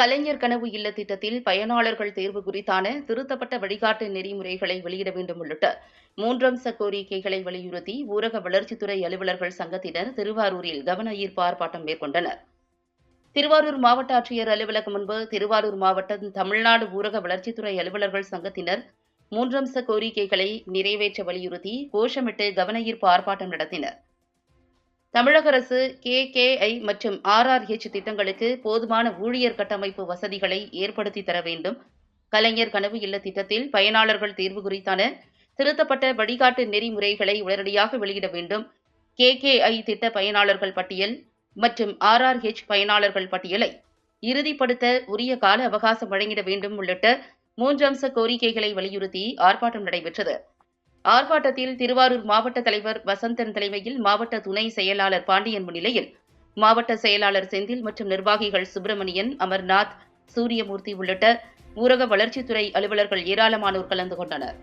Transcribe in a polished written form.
கலைஞர் கனவு இல்ல திட்டத்தில் பயனாளர்கள் தேர்வு குறித்தான திருத்தப்பட்ட வழிகாட்டு நெறிமுறைகளை வெளியிட வேண்டும் உள்ளிட்ட மூன்றம்ச கோரிக்கைகளை வலியுறுத்தி ஊரக வளர்ச்சித்துறை அலுவலர்கள் சங்கத்தினர் திருவாரூரில் கவன ஈர்ப்பு ஆர்ப்பாட்டம் மேற்கொண்டனர். திருவாரூர் மாவட்ட ஆட்சியர் அலுவலகம் முன்பு திருவாரூர் மாவட்ட தமிழ்நாடு ஊரக வளர்ச்சித்துறை அலுவலர்கள் சங்கத்தினர் மூன்றம்ச கோரிக்கைகளை நிறைவேற்ற வலியுறுத்தி கோஷமிட்டு கவன ஈர்ப்பு ஆர்ப்பாட்டம் நடத்தினர். தமிழக அரசு KKI மற்றும் RRH திட்டங்களுக்கு போதுமான ஊழியர் கட்டமைப்பு வசதிகளை ஏற்படுத்தி தர வேண்டும். கலைஞர் கனவு இல்ல திட்டத்தில் பயனாளர்கள் தேர்வு குறித்தான திருத்தப்பட்ட வழிகாட்டு நெறிமுறைகளை உடனடியாக வெளியிட வேண்டும். KKI திட்ட பயனாளர்கள் பட்டியல் மற்றும் RRH பயனாளர்கள் பட்டியலை இறுதிப்படுத்த உரிய கால அவகாசம் வழங்கிட வேண்டும் உள்ளிட்ட மூன்றம்ச கோரிக்கைகளை வலியுறுத்தி ஆர்ப்பாட்டம் நடைபெற்றது. ஆர்ப்பாட்டத்தில் திருவாரூர் மாவட்ட தலைவர் வசந்தன் தலைமையில் மாவட்ட துணை செயலாளர் பாண்டியன் முன்னிலையில் மாவட்ட செயலாளர் செந்தில் மற்றும் நிர்வாகிகள் சுப்பிரமணியன், அமர்நாத், சூரியமூர்த்தி உள்ளிட்ட ஊரக வளர்ச்சித்துறை அலுவலர்கள் ஏராளமானோர் கலந்து கொண்டனர்.